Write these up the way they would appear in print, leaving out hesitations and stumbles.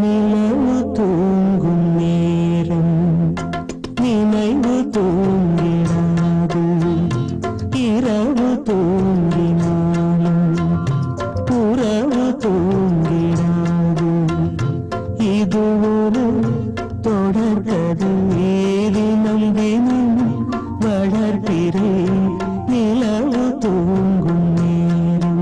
நிலவு தூங்கும் நேரம் நினைவு தூங்கிடாது இரவு தூங்கினாலும் உறவு தூங்கிடாது இது ஒரு தொடர்கதை தினம் தினம் வளர்கிறேன் நிலவு தூங்கும் நேரம்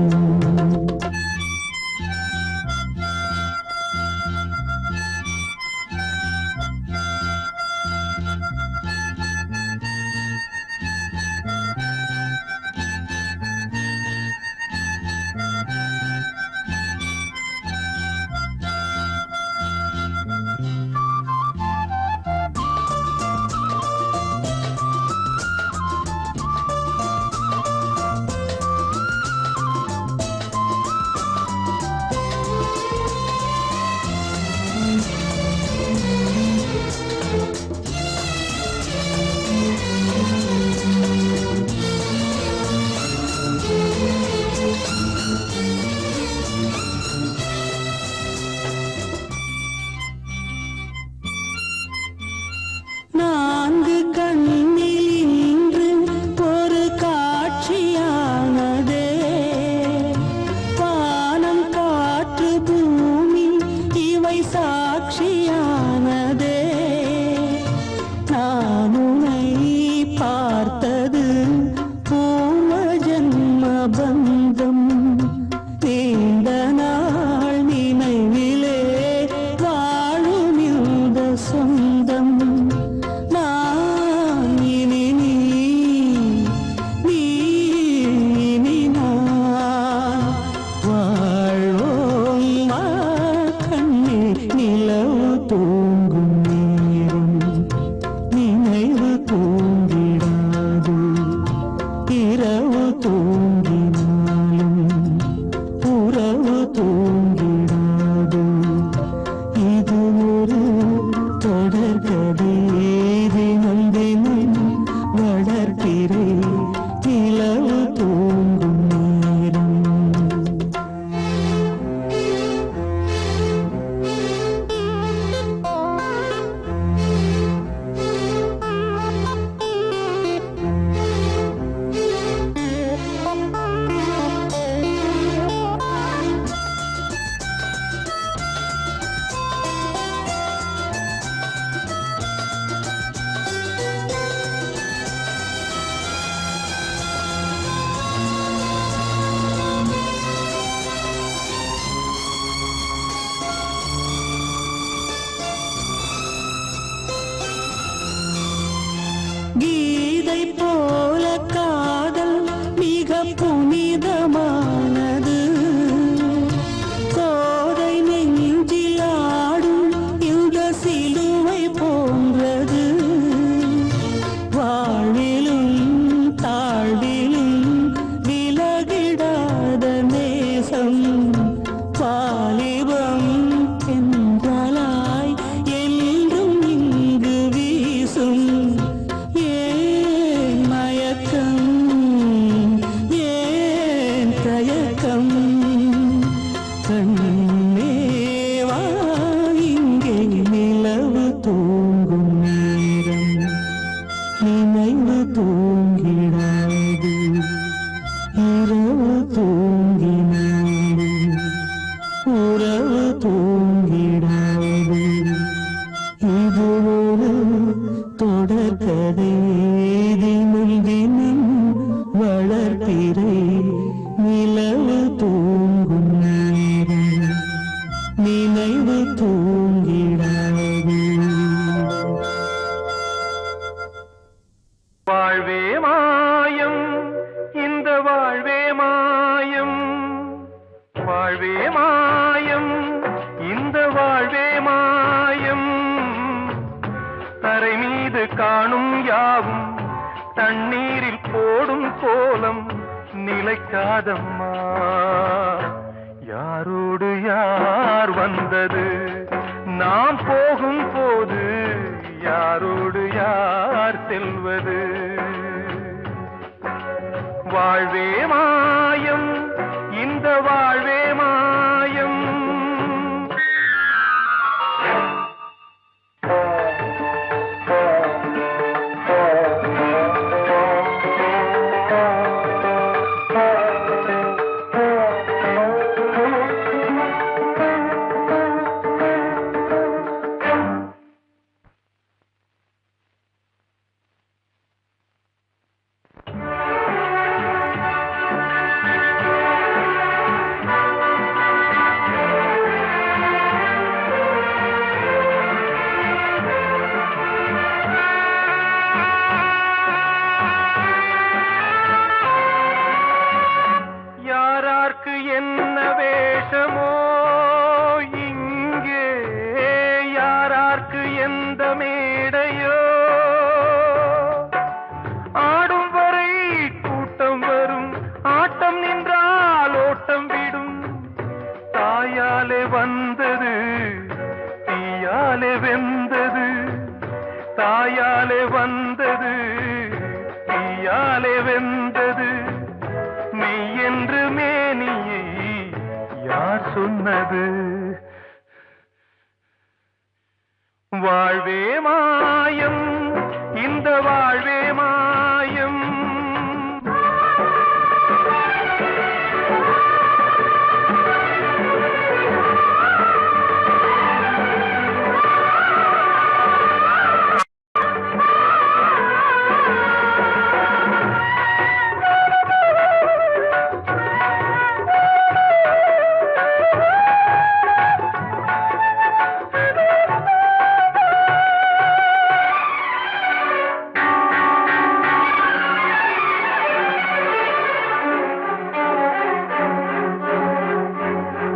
நான்கு கண்ணில் இன்று ஒரு காட்சியானதே வானம் காற்று பூமி இவை சாட்சியானதே நான் உன்னை பார்த்தது பூர்வ ஜன்ம பந்தம் நீண்ட நாள் நினைவிலே வாழும் இந்த சொந்தம் நான் இனி நீ இனி நான் வாழ்வோம் வா கண்ணே நிலவு தூங்கும் நேரம் நினைவு தூங்கிடாது இரவு தூங்கினாலும் உறவு தூங்கிடாது இது ஒரு தொடர்கதை தினம் தினம் வளர்க்கிறேன் நிலவு தூங்கும் நேரம் கீதை போல காதல் மிக புனிதமானது கோதை நெஞ்சில் ஆடும் இந்த சிலுவை போன்றது வாழ்விலும் தாழ்விலும் விலகிடாத நேசம் வாலிபம் என்றாலாய் என்றும் இங்கு வீசும் ஏன் மயக்கம் ஏன் தயக்கம் கண்ணே வா இங்கே நிலவு தூங்கும் நேரம் நினைவு தூங்கிடாது இரவு தூங்கினாலும் உறவு தூங்கிடாது இது ஒரு தொடர்கதை தினம் தினம் வளர்க்கிறேன் நிலவு தூங்கும் நேரம் நினைவு தூங்கிடாது வாழ்வே மாயம் இந்த வாழ்வே மாயம் வாழ்வே மாயம் இந்த வாழ்வே மாயம் தரை மீது காணும் யாவும் தண்ணீரில் போடும் கோலம் நிலைக்காதம்மா யாரோடு யார் வந்தது நாம் போகும் போது யாரோடு யார் செல்வது வாழ்வே மாயம் இந்த வாழ்வே மாயம் வந்தது தீயாலே வெந்தது மெய் என்று மேனியை யார் சொன்னது வாழ்வே மாயம் இந்த வாழ்வே மாயம்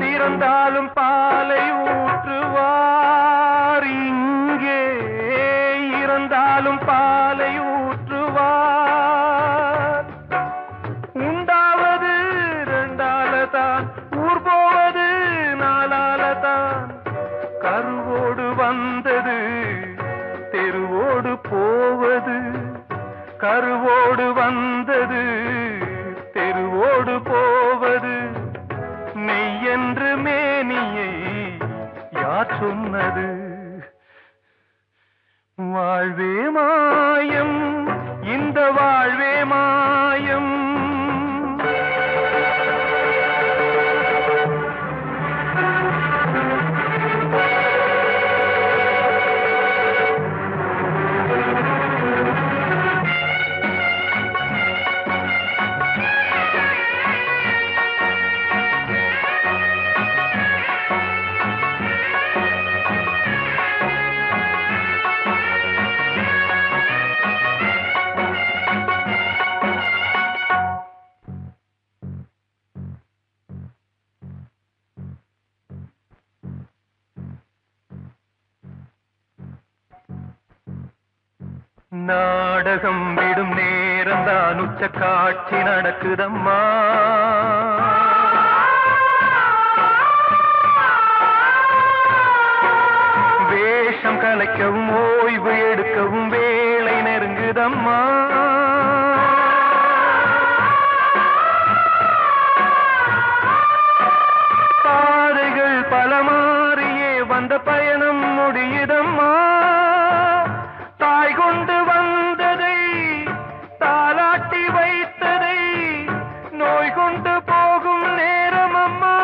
இறந்தாலும் பாலை ஊற்றுவார் இங்கே இறந்தாலும் பாலை ஊற்றுவார் உண்டாவது ரெண்டாலதான் ஊர் போவது நாளாலதான் கருவோடு வந்தது தெருவோடு போவது கருவோடு வந்தது தெருவோடு போவது மெய் என்று மேனியை யார் சொன்னது வாழ்வே மாயம் இந்த வாழ்வே மாயம் நாடகம் விடும் நேரம் தான் உச்ச காட்சி நடக்குதம்மா வேஷம் கலைக்கவும் ஓய்வு எடுக்கவும் வேளை நெருங்குதம்மா பாதைகள் பல மாறியே வந்த பயணம் முடியுதம்மா தாய் கொண்டு வந்ததை தாலாட்டி வைத்ததை நோய் கொண்டு போகும் நேரம் அம்மா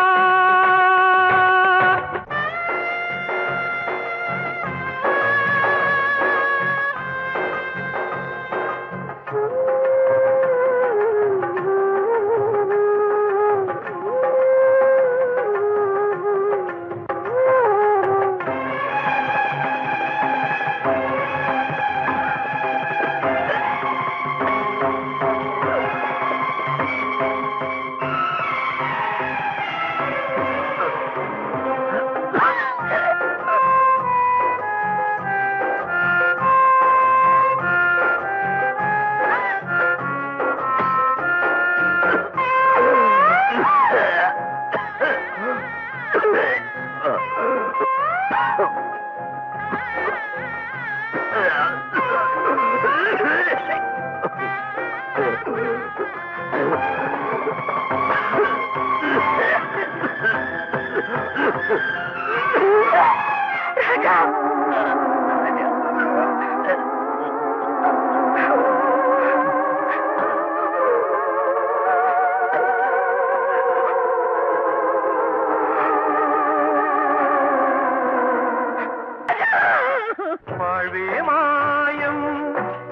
வாழ்வே மாயம்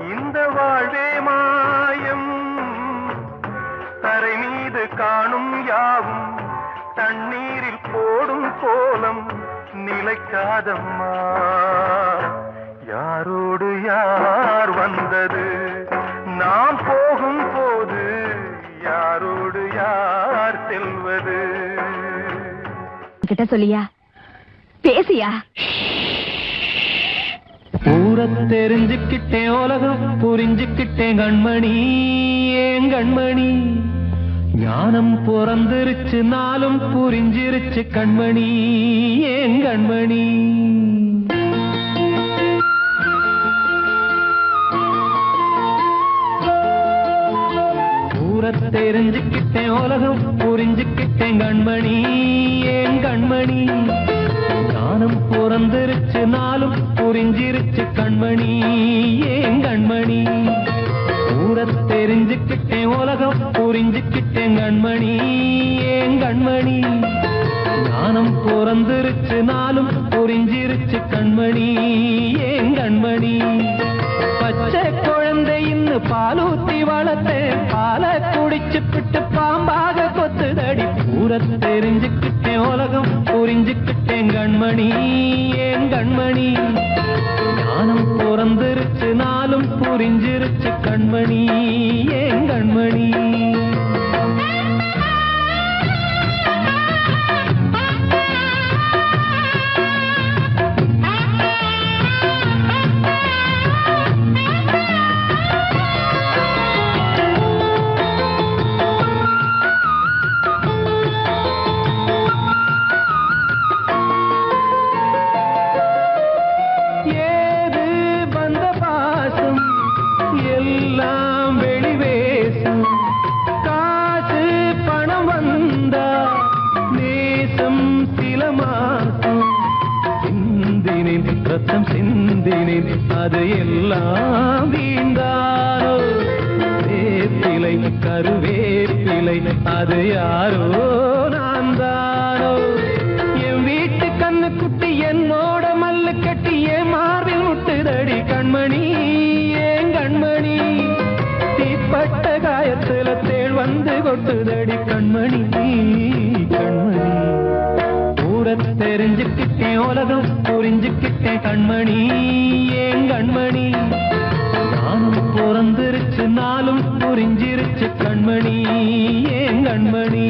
இந்த வாழ்வே மாயம் தரை மீது காணும் யாவும் தண்ணீரில் போடும் கோலம் நிலைக்காதம்மா யாரோடு யார் வந்தது நாம் போகும் போது யாரோடு யார் செல்வது கிட்ட சொல்லியா பேசியா ஊரை தெரிஞ்சுக்கிட்டேன் உலகம் புரிஞ்சுக்கிட்டேன் கண்மணி ஏன் கண்மணி ஞானம் பிறந்திருச்சு நாளும் புரிஞ்சிருச்சு கண்மணி ஏன் கண்மணி தெரிஞ்சுக்கிட்டேன் உலகம் புரிஞ்சுக்கிட்டேன் கண்மணி ஏன் கண்மணி ஞானம் பிறந்திருச்சு நாளும் புரிஞ்சிருச்சு கண்மணி ஏன் கண்மணி தெரிஞ்சுக்கிட்டேன் உலகம் புரிஞ்சுக்கிட்டேன் கண்மணி ஏன் கண்மணி ஞானம் பிறந்திருச்சு நாளும் புரிஞ்சிருச்சு கண்மணி ஏன் கண்மணி பச்சை குழந்தை இன்னும் பாலூத்தி வளர்த்தேன் பாலை குடிச்சு பிட்டு பாம்பாக கொத்துதடி தெரிஞ்சுக்கிட்டேன் உலகம் புரிஞ்சுக்கிட்டேன் கண்மணி ஏன் கண்மணி ஞானம் பிறந்திருச்சு நாளும் புரிஞ்சிருச்சு கண்மணி ஏன் கண்மணி ரத்தம் சிந்தினேன் அது எல்லாம் வீண்டாரோ வேப்பிலை கருவேப்பிலை அது யாரோ நான் தானோ என் வீட்டு கண்ணு குட்டி என்னோட மல்லு கட்டி என் மார்பில் முட்டுதடி கண்மணி ஏன் கண்மணி தீப்பட்ட காயத்துல தேள் வந்து கொட்டுதடி கண்மணி கண்மணி தெரிஞ்சுக்கிட்டேன் உலகம் புரிஞ்சுக்கிட்டேன் கண்மணி ஏன் கண்மணி ஞானம் பிறந்திருச்சு நாளும் புரிஞ்சிருச்சு கண்மணி ஏன் கண்மணி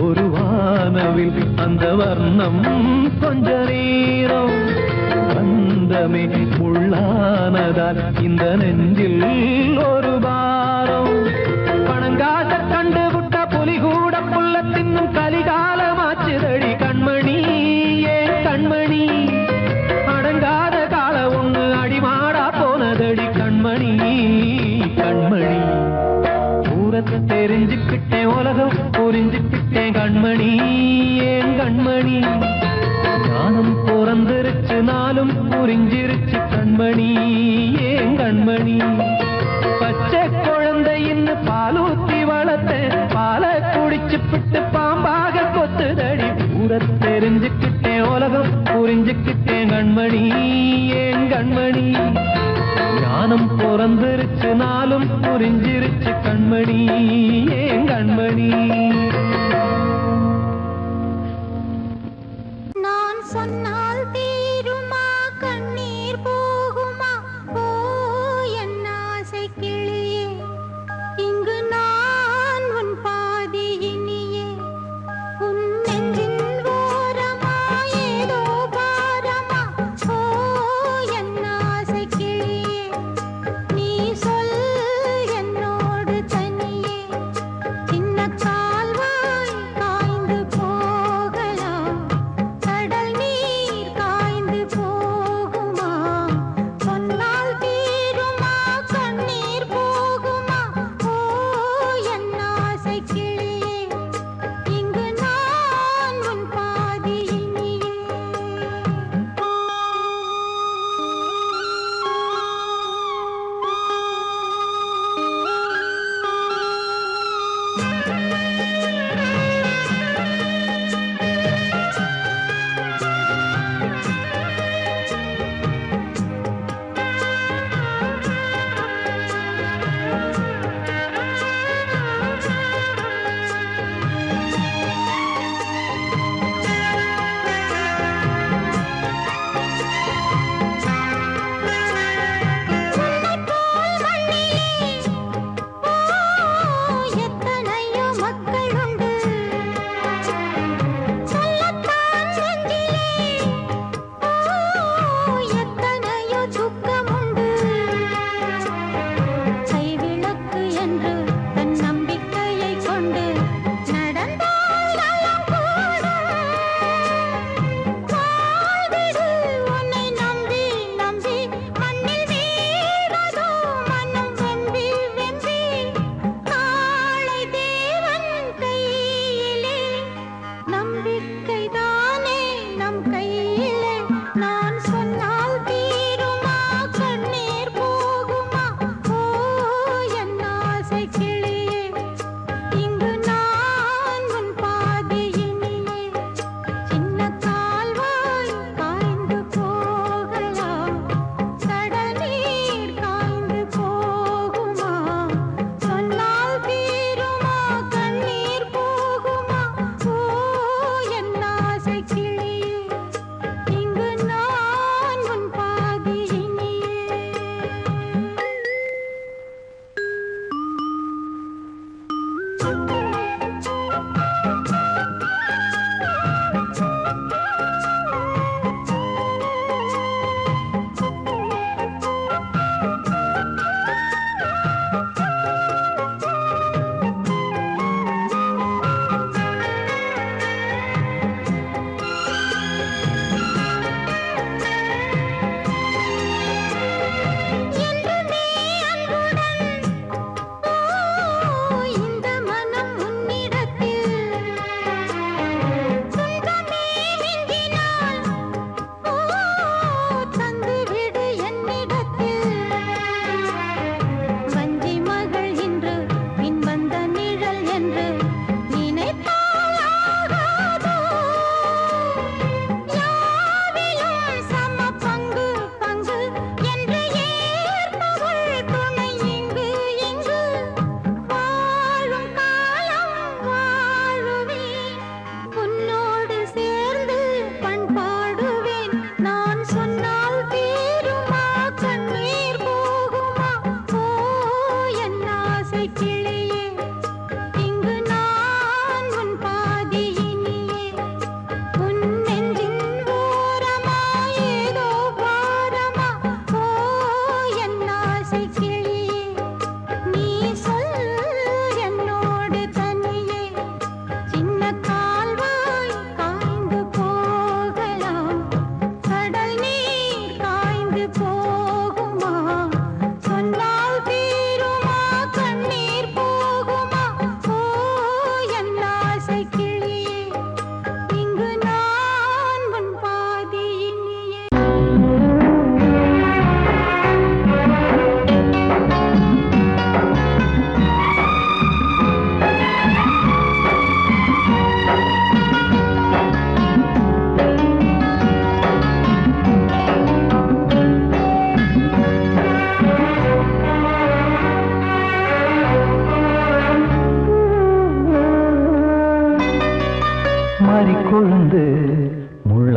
ஒரு வானவில் அந்த வர்ணம் கொஞ்ச நேரம் வந்தமே உள்ளானதால் இந்த நெஞ்சில் ஒரு பாரம் பணங்காச கண்டு விட்ட புலி கூட புல்ல தின்னும் கலிகாலமாச்சுதடி கண்மணி ஏன் கண்மணி அடங்காத கால ஒண்ணு அடிமாடா போனதடி கண்மணி கண்மணி தெரிஞ்சுக்கிட்டேன் உலகம் புரிஞ்சுக்கிட்டேன் கண்மணி ஏன் கண்மணி ஞானம் பிறந்திருச்சு நாளும் புரிஞ்சிருச்சு கண்மணி ஏன் கண்மணி பச்சை குழந்தை இன்னும் பாலூத்தி வளர்த்தேன் பாலை குடிச்சு பிட்டு பாம்பாக கொத்துதடி தெரிஞ்சுக்கிட்டேன் உலகம் புரிஞ்சுக்கிட்டேன் கண்மணி ஏன் கண்மணி ஞானம் பிறந்திருச்சு நாளும் புரிஞ்சிருச்சு கண்மணி ஏன் கண்மணி நான் சொன்னால் தீருமா கண்ணீர் போகுமா ஓ என் ஆசை கிளியே இங்கு நான் உன் பாதி இனியே உன் நெஞ்சின் ஓரமா ஏதோ பாரமா ஓ என் ஆசை கிளியே நீ சொல் என்னோடு தனியே சின்ன கால்வாய் காய்ந்து போகலாம் கடல் நீர்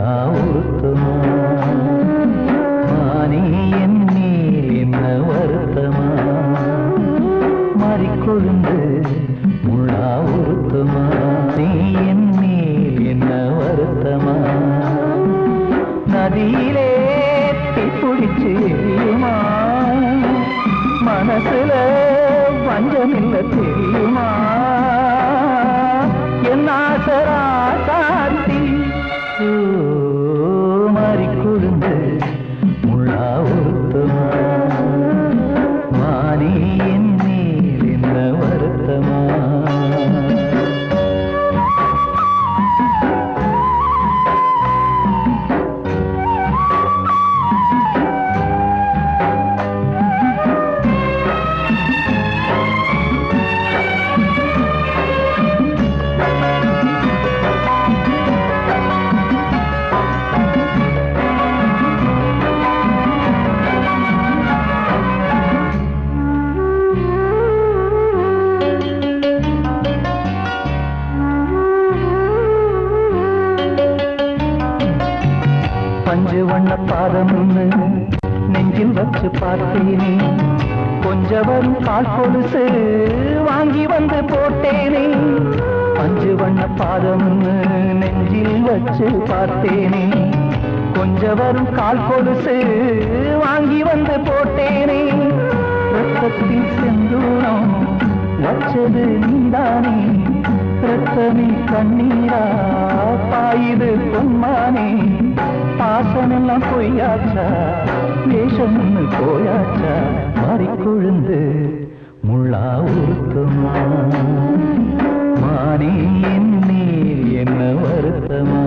முள்ளா உருத்தமா மானே என் மேல் என்ன வருத்தமா மாறிக்கொழுந்து முள்ளா உருத்தமா நீ என் மேல் என்ன வருத்தமா நதியிலே பிடிச்சு எரியுமா மனசுல வஞ்சமில்ல தெரியுமா என் ஆசரா சாத்தி மாறி கொழுந்து முள்ளா உருத்தமா மானே என் மேல் என்ன வருத்தமா பஞ்சு வண்ண பாதம் நெஞ்சில் வச்சு பார்த்தேனே கொஞ்சம் வரும் கால் கொலுசு வாங்கி வந்து போட்டேனே பஞ்சு வண்ண பாதம் நெஞ்சில் வச்சு பார்த்தேனே கொஞ்சம் வரும் கால் கொலுசு வாங்கி வந்து போட்டேனே ரத்தத்தில் செந்தூரம் வச்சது நீதானே ரத்தமே கண்ணீரா பாயுது பொம்மானே பாசமெல்லாம் பொய்யாச்சா வேஷம்னு போயாச்சா மாறிக்கொழுந்து முள்ளா உருத்தமா மானே என் மேல் என்ன வருத்தமா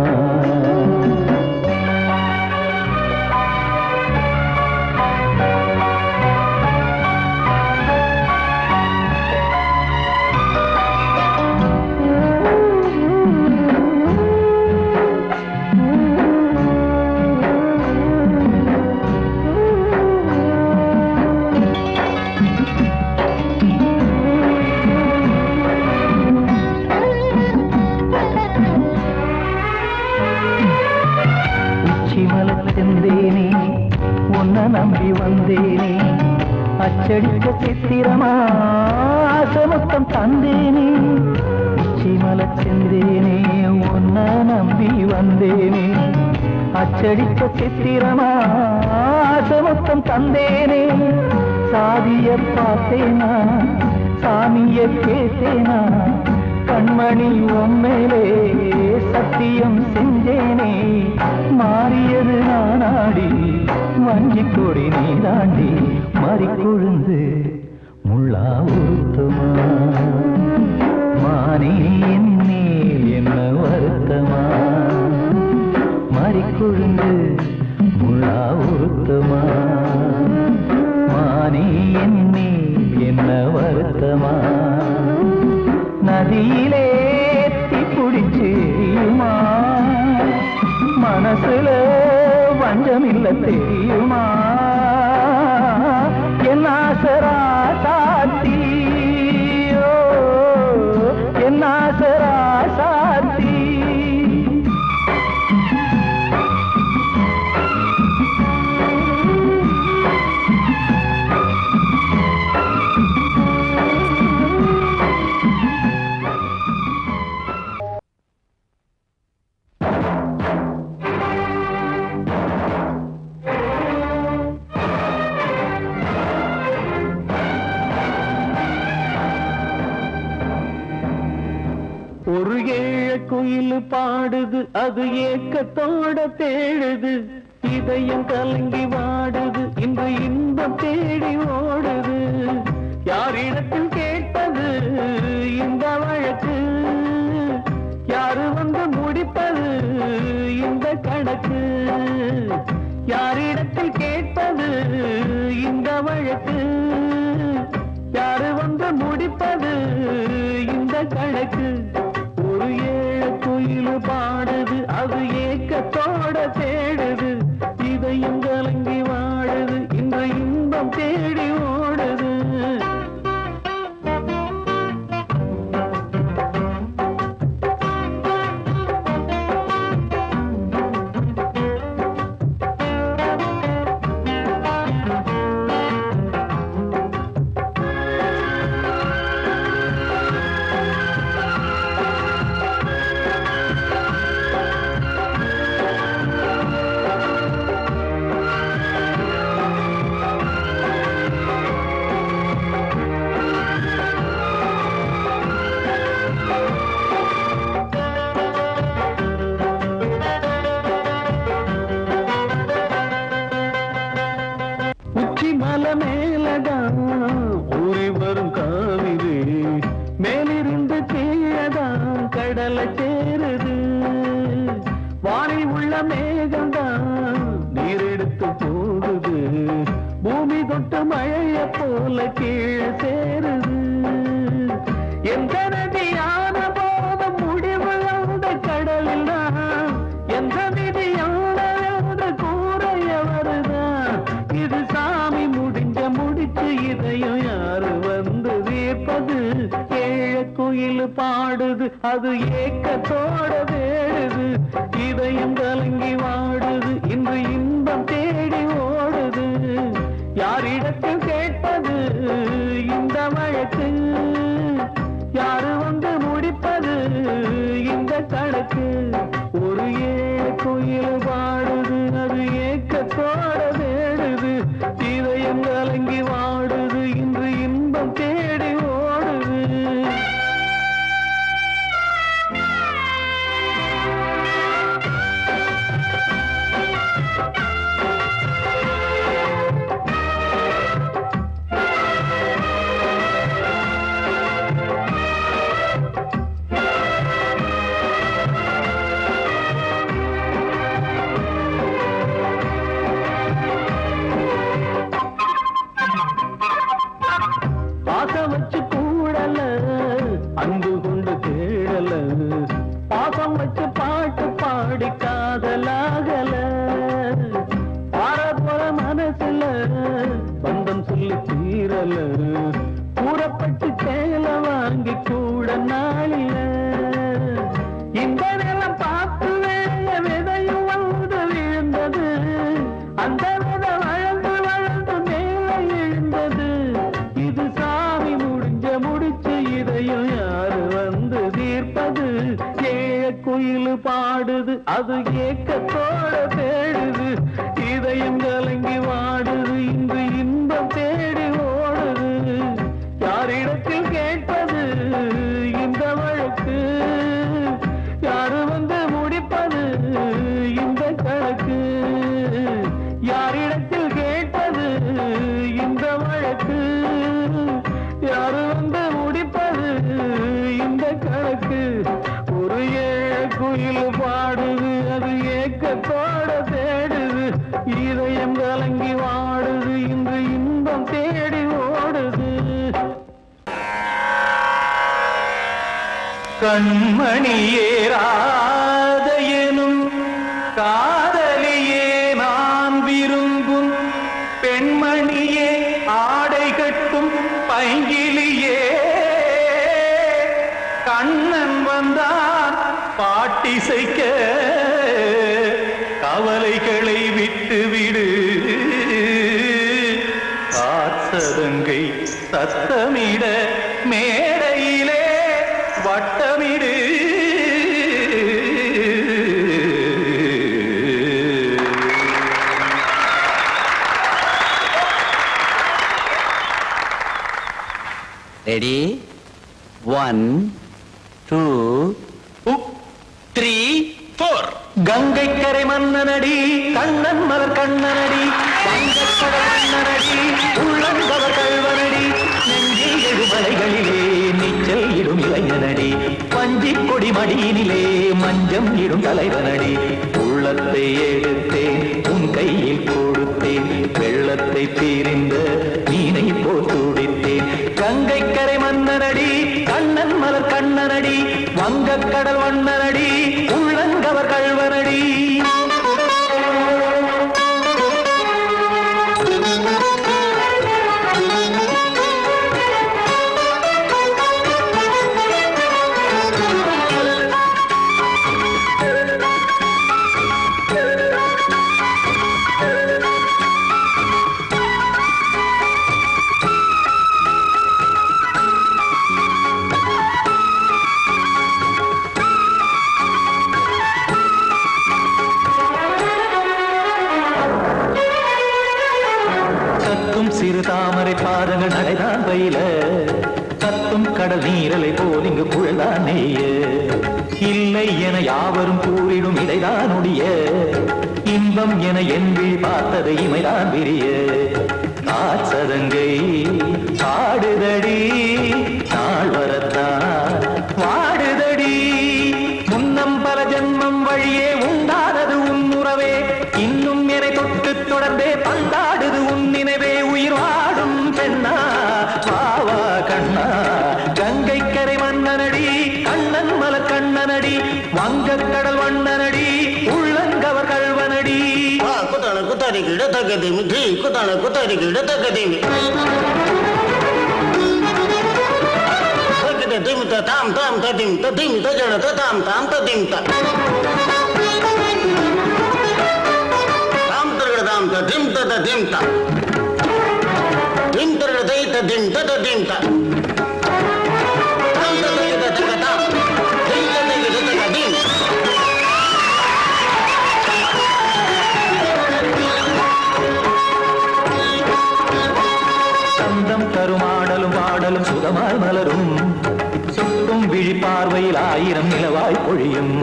செந்தேனே உன்னை நம்பி வந்தேனே அச்சடிக்க சித்திரமா ஆசமுத்தம் தந்தேனே உச்சிமல செந்தேனே உன்னை நம்பி வந்தேனே அச்சடிக்க சித்திரமா ஆசமுத்தம் தந்தேனே சாதிய பார்த்தேனா சாமிய கேட்டேனா கண்மணி உம்மேலே சத்தியம் செஞ்சேனே மாறியது நானாடி வஞ்சி கொடி நீதாண்டி மாறிக்கொழுந்து முள்ளா உருத்தமா மானே என் மேல் என்ன வருத்தமா மாறிக்கொழுந்து முள்ளா உருத்தமா மானே என் மேல் என்ன வருத்தமா நதியிலே பிடிச்சு எரியுமா மனசுல வஞ்சமில்ல தெரியுமா என் ஆசரா சாத்தி என் ஆசரா சாத்தி ஒரு ஏழ குயில் பாடுது அது ஏக்கத்தோட தேடுது இதயம் கலங்கி வாடுது இந்த இன்பம் தேடி ஓடுது யாரிடத்தில் கேட்டது இந்த வழக்கு யாரு வந்து முடிப்பது இந்த கணக்கு யாரிடத்தில் கேட்டது இந்த வழக்கு யாரு வந்து முடிப்பது இந்த கணக்கு ஒரு ஏழ குயில் பாடுது அது ஏக்கத்தோட தேடுது இதயம் கலங்கி வாடுது இந்த இன்பம் தேடி ஓடுது மேலதான் ஊறி வரும் காவிரி மேலிருந்து கீழதான் கடலை சேருது வானில் உள்ள மேகம்தான் நீர் எடுத்து போகுது பூமி தொட்டு மழைய போல கீழே சேருது எந்த நதியான போதும் முடிவு அந்த கடலில் தான் எந்த விதியான கூறைய வருதான் இது சாமி முடிச்சு இதையும் யாரு வந்து தீர்ப்பது ஏழ குயில் பாடுது அது ஏக்கத்தோட வேடுது இதயம் கலங்கி வாடுது இன்று இன்பம் தேடி ஓடுது யாரிடத்தில் கேட்பது இந்த வழக்கு யாரு வந்து முடிப்பது இந்த கணக்கு ஒரு ஏழ குயில் பாடுது அது ஏக்கத்தோட வேடுது இதயம் கலங்கி வாடுது இன்று இன்பம் தேடி ஓடுது பாசம் வச்சு கூடல அன்பு கொண்டு தேடல பாசம் வச்சு பாட்டு பாடி காதலாகல பாரபோல மனசுல பந்தம் சொல்லி தீரல கூறப்பட்டு சேல வாங்கி கூட நாளில இந்த நிலம் பார்த்து வேலைய விதையும் வந்து விழுந்தது அந்த விதை வளர்ந்து வளர்ந்து மேலே எழுந்தது இது சாமி முடிச்சு இதையும் யாரு வந்து தீர்ப்பது ஏழ குயில் பாடுது அது ஏக்கத்தோட தேடுது இதயம் கலங்கி வாடுது இன்று இன்பம் தேடி ஓடுது யாரிடத்தில் கேட்பது இந்த வழக்கு யாரு வந்து முடிப்பது இந்த கணக்கு யாரிடத்தில் கேட்பது இந்த வழக்கு யாரு வந்து முடிப்பது இந்த கணக்கு ஒரு ஏழ குயில் பாடுது அது ஏக்கத்தோட தேடுது இதயம் கலங்கி வாடுது இன்று இன்பம் தேடி ஓடுது கண்மணியே ராத எனும் காதலியே நான் விரும்பும் பெண்மணியே ஆடை கட்டும் பைங்கிலியே கண்ணன் வந்தான் பாட்டிசைக்க கவலைகளை விட்டுவிடு காசதங்கை சத்தமிட மேடையிலே வட்டமிடு ரெடி 1 2 3 4 கங்கை கரை மன்னனடி கண்ணன் மலர் கண்ணனடி வங்கக்கடல் மன்னனடி உள்ளங்கவர் கல்வனடி நெஞ்சில் எழுமலைகளிலே நீச்சல் இடும் இளைஞனடி பஞ்சி கொடி மடியினிலே மஞ்சம் இடும் தலைவனடி உள்ளத்தை எடுத்தேன் உன் கையில் கொடுத்தேன் வெள்ளத்தை தீரிந்த மீனை போல் துடித்தேன் கங்கை கரை மன்னனடி கண்ணன் மலர் கண்ணனடி வங்கக்கடல் வண்ணனடி உள்ளங்கவர் கல்வனடி சிறு தாமரை பாதங்கள் நடைதான் பயில கத்தும் கடல் நீரலை போல் இங்கு புழல்தான் நெய்ய இல்லை என யாவரும் கூறிடும் இடைதான் உடைய இன்பம் என என் விழி பார்த்தது இமைதான் விரிய ஆச்சதங்கை பாடுதடி நாள் வரத்தான் வாடுதடி முன்னம் பல ஜென்மம் வழியே உண்டானது உன் உறவே இன்னும் என்னை தொட்டு தொடர்ந்தே பந்தாடுது உன் நினைவே உயிர் வாடும் பெண்ணா வாவா கண்ணா கங்கை கரை மன்னனடி கண்ணன் மலர் கண்ணனடி வங்கக் கடல் வண்ணனடி உள்ளங்கவர் கல்வனடி குத்தான குத்தாரி கிட தகதிமி தி குத்தான குத்தாரி கிட தகதிமி தகத திமித தாம் தாம் ததிம் ததிம் தஜட தாம் தாம் ததிம் த தாம் தரகட தாம் ததிம் ததிம் த திம் தரகட தை ததிம் ததிம் த தாம் தரகட தகதாம் திம் தரகட தகதிம் தருமாடலும் பாடலும் சுகமாய் மலரும் சுற்றும் விழி பார்வையில் ஆயிரம் நிலவாய் பொழியும்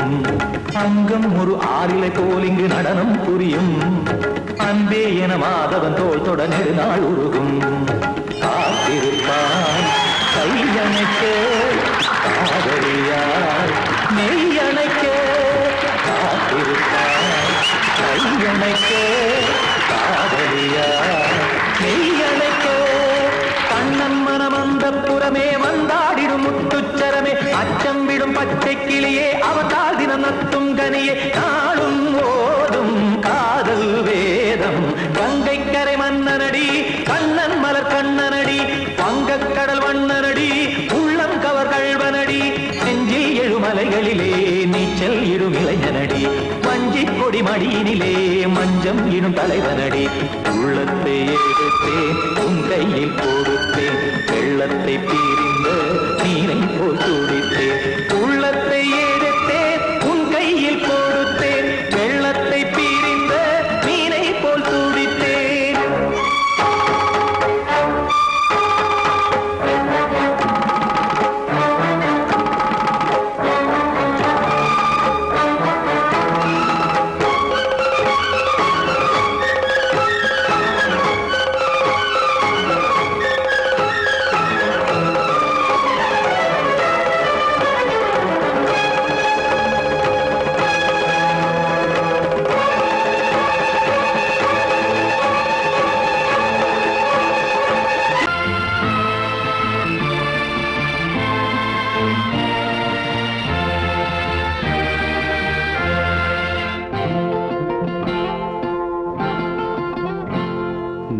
அங்கம் ஒரு ஆறிலை போல் இங்கு நடனம் புரியும் அன்பே என மாதவன் தோல் தொட நெடுநாள் உருகும் காத்திருப்பான் கையணைக்க காதலியார் மெய்யணைக்க காத்திருப்பான் கையணைக்க காதலியார் மெய்யணைக்க கண்ணன் மனம் அந்த புறமே வந்தாடிடும் முத்துச்சரமே அச்சம் விடும் பச்சை கிளியே அவதால் தினம் நத்தும் கனியே நாளும் ஓடும் காதல் வேதம் கங்கை கரை மன்னனடி கண்ணன் மலர் கண்ணனடி வங்கக் கடல் வண்ணனடி உள்ளம் கவர் கல்வனடி நெஞ்சில் எழுமலைகளிலே நீச்சல் இடும் இளைஞனடி வஞ்சிக் கொடி மடியினிலே மஞ்சம் இடும் தலைவனடி உள்ளத்தை எடுத்தேன் உன் கையில் கொடுத்தேன் வெள்ளத்தை பிரிந்த நீரை போல் துடித்தேன் உள்ளத்தை எடுத்தேன் உன் கையில் கொடுத்தேன் வெள்ளத்தை பிரிந்த நீரை போல் துடித்தேன்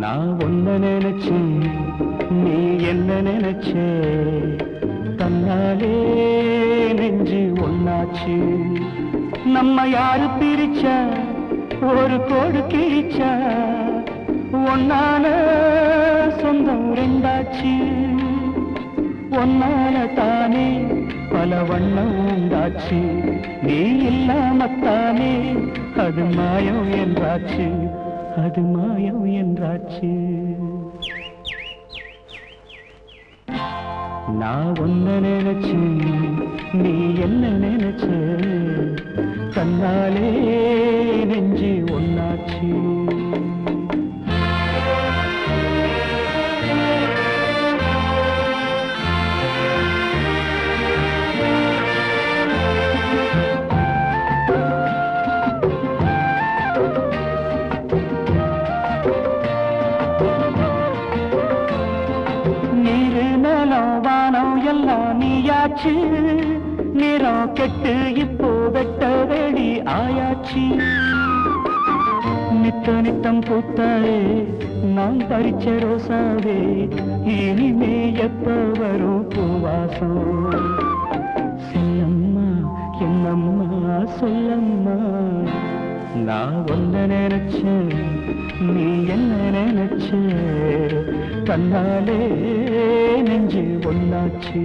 நான் ஒன்ன நினைச்சு நீ என்ன நினைச்சே தன்னாலே நெஞ்சு ஒன்னாச்சு நம்ம யாரு பிரிச்சா ஒரு கோடு கிழிச்சா ஒன்னான சொந்தம் ரெண்டாச்சு ஒன்னால தானே பல வண்ணம் உண்டாச்சு நீ இல்லாமத்தானே அது மாயம் என்றாச்சு அது மாயம் என்றாச்சு நான் ஒன்ன நினைச்சு நீ என்ன நினைச்ச தன்னாலே நெஞ்சு ஒன்னாச்சு நீயாச்சு நிறம் கெட்டு இப்போ வெட்ட வெடி ஆயாச்சு நித்த நித்தம் பூத்தாயே நான் பறிச்ச ரோசாவே இனிமே எப்ப வரும் பூவாசம் சொல்லம்மா என்னம்மா சொல்லம்மா நான் ஒன்ன நினைச்சேன் நீ என்ன நினைச்ச கண்ணாலே நெஞ்சு ஒன்னாச்சு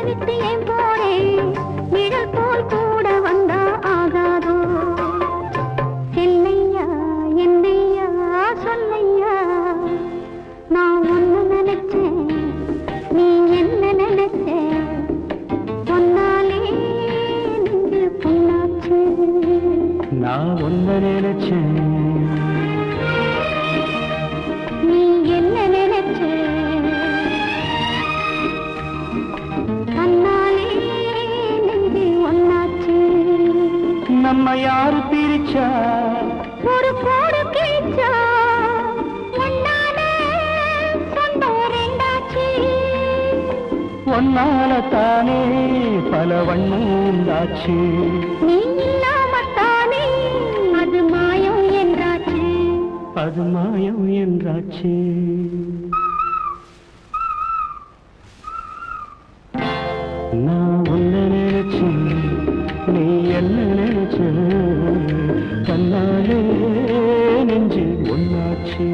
விட்டு ஏன் போறேன் நிழல் போல் கூட வந்தா ஆகாதோ செல்லையா என்னையா சொல்லையா நான் ஒன்னு நினைச்சேன் நீ என்ன நினைச்ச பொன்னாலே நெஞ்சு பொன்னாச்சு நான் ஒன்ன நினைச்சேன் நீ என்ன நினைச்ச கண்ணாலே நெஞ்சு ஒன்னாச்சு நம்ம யாரு பிரிச்சா ஒரு போடு கிழிச்சா ஒன்னாலே சொந்தம் ரெண்டாச்சு ஒன்னால தானே பல வண்ணம் உண்டாச்சு நீ இல்லாமத்தானே அது மாயம் என்றாச்சு அது மாயம் என்றாச்சு நான் ஒன்ன நினைச்சேன் நீ என்ன நினைச்ச கண்ணாலே நெஞ்சு ஒன்னாச்சு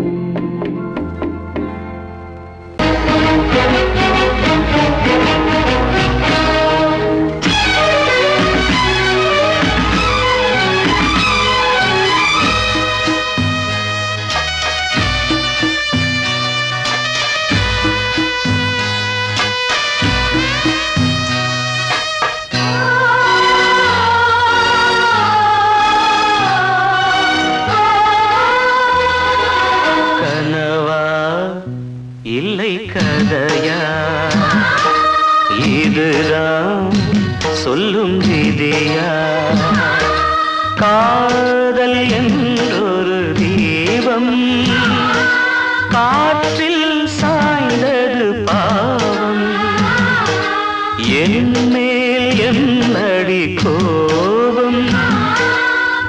இல்லை கதையா இதுதான் சொல்லும் விதியா காதல் என்றொரு தீபம் காற்றில் சாய்ந்தது பாவம் என் மேல் என்னடி கோபம்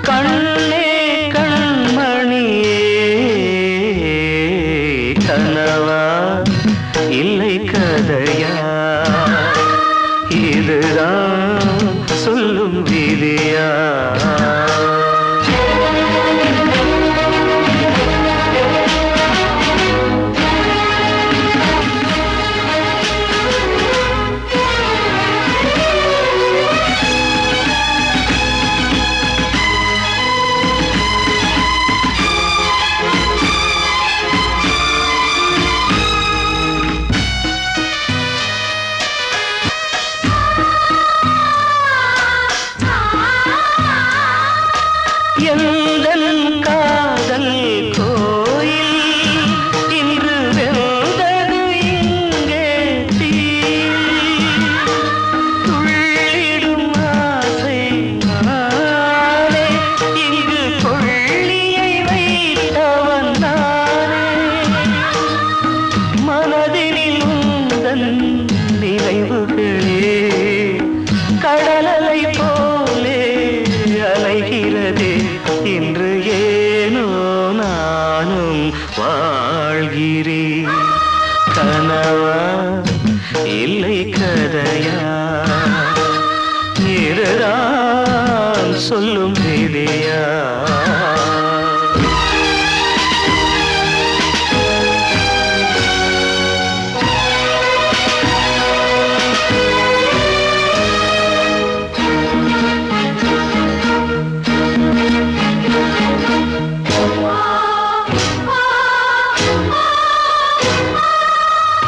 கண்ணே கண்மணியே கனவா இல்லை கதையா இதுதான் சொல்லும் விதியா எந்தன் காதல் கோயில் இன்று வெந்தது இங்கே தீ துள்ளிடும் ஆசை நானே இங்கு கொள்ளியை வைத்தவன் நானே மனதினில் உந்தன் நினைவுகளே கடலலை போலே அலைகிறதே இன்று ஏனோ நானும் வாழ்கிறேன் கனவா இல்லை கதையா இதுதான் சொல்லும் விதியா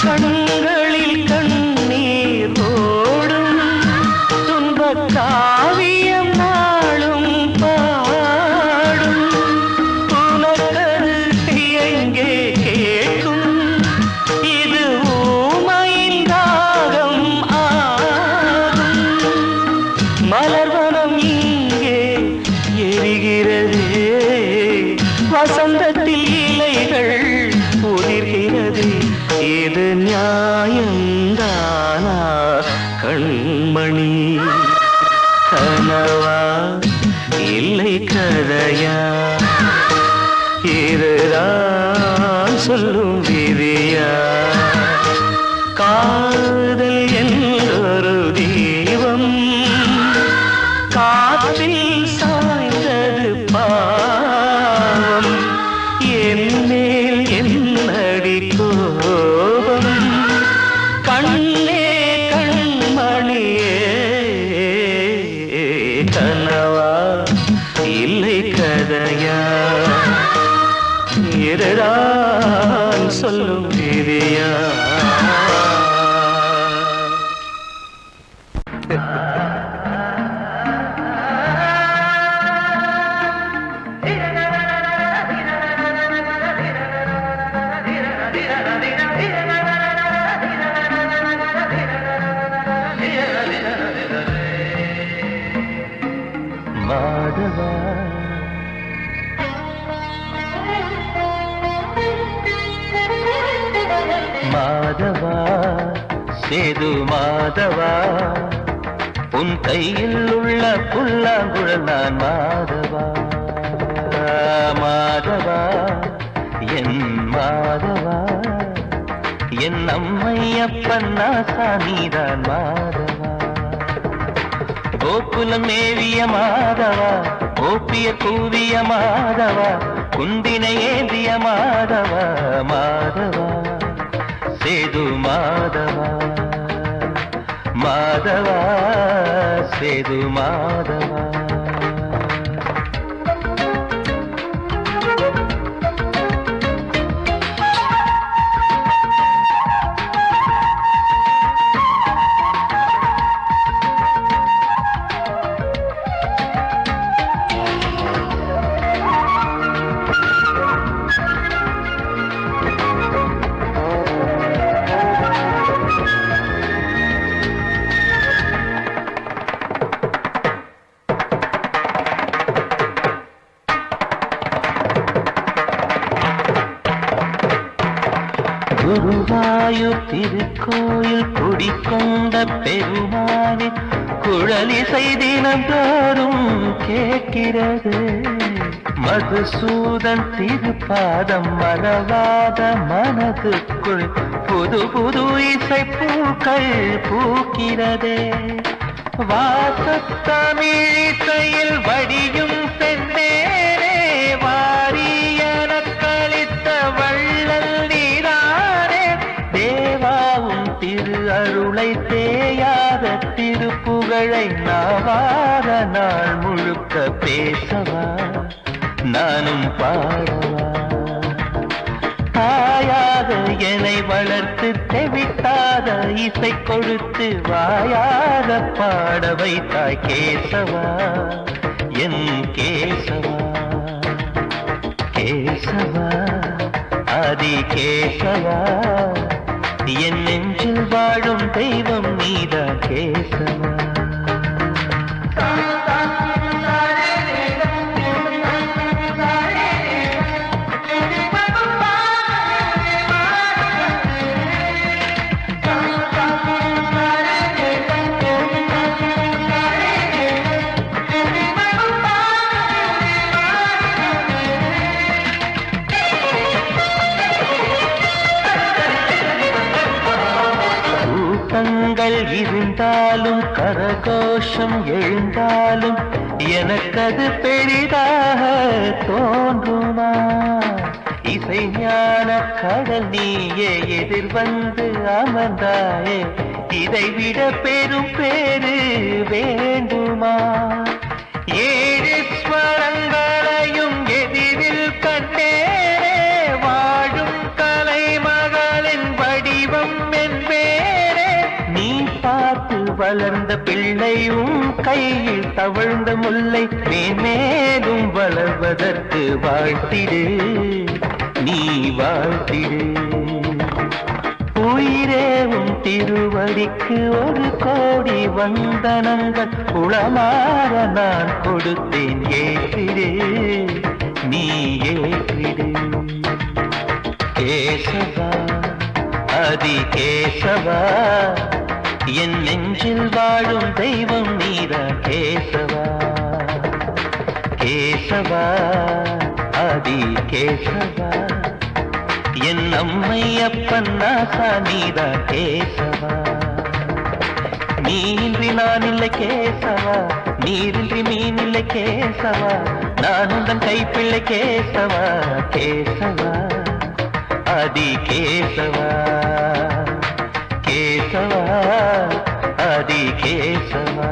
கண்களில் கண்ணீர் ஓடும் துன்பக் காவியம் நாளும் பாடும் உனக்கது எங்கே கேட்கும் இது ஊமையின் ராகம் ஆகும் மலர்வனம் இங்கே எரிகிறதே வசந்தத்தில் இலைகள் உதிர்கிறது இது நியாயந்தானா கண்மணி கனவா இல்லை கதையா இதுதான் சொல்லும் விதியா காதல் என்றொரு தீபம் காற்றில் சாய்ந்தது பாவம் என் மேல் என்னடி கோபம் கண்ணே கண்மணி சொல்லும் நீதியா மாதவா மாதவா சேது மாதவா உன் கையில் உள்ள புல்லாங்குழல் நான் மாதவா மாதவா என் மாதவா என் அம்மையப்பன் நாசானிதான் மாதவா கோகுலம் மேவிய மாதவா கோப்பிய கூவிய மாதவா குந்தினை ஏந்திய மாதவா மாதவா சேது மாதவா மாதவா சேது மாதவா குருவாயூர் திருக்கோயில் குடிக்கொண்ட பெருமானே குழலிசை தினந்தோறும் கேட்கிறது மதுசூதன் திருப்பாதம் மலவாத மனதுக்குள் புது புது இசை பூக்கள் பூக்கிறதே வாசத்தமிழிசையில் வடியும் செந்தேனே வாரியன கழித்த வள்ளல் நீரானே தேவாவும் திரு அருளை தேயாத திருப்புகழை நாவாத நாள் முழுக்க பேசவா நானும் பாடவா தாயாக என்னை வளர்த்து தெவிட்டாத இசை கொடுத்து வாயாக பாட வைத்தாய் கேசவா என் கேசவா கேசவா ஆதி கேசவா என் நெஞ்சில் வாழும் தெய்வம் நீதான் கேசவா இருந்தாலும் கரகோஷம் எழுந்தாலும் எனக்கது பெரிதாக தோன்றுமா இசை ஞான கடல் நீயே எதிர் வந்து அமர்ந்தாயே இதைவிட பெரும் பேரு வேண்டுமா ஏழு ஸ்வரங்களையும் எதிரில் கண்டேனே வாழும் கலைமகளின் வடிவம் என்பேனே நீ பார்த்து வளர்ந்த பிள்ளையும் கையில் தவழ்ந்த முல்லை மேன்மேலும் வளர்வதற்கு வாழ்த்திடு நீ வாழ்த்திடு உயிரேவும் திருவடிக்கு ஒரு கோடி வந்தனங்கள் உளமாற நான் கொடுத்தேன் ஏற்றிடு நீ ஏற்றிடு கேசவா ஆதி கேசவா என் நெஞ்சில் வாழும் தெய்வம் நீதான் கேசவா கேசவா ஆதி கேசவா என் அம்மை அப்பன் நாசா நீதான் கேசவா நீன்றி நான் இல்லை கேசவா நீரின்றி மீன் இல்லை கேசவா நான் உந்தன் கைப்பிள்ளை கேசவா கேசவா ஆதி கேசவா கேசவா ஆதி கேசவா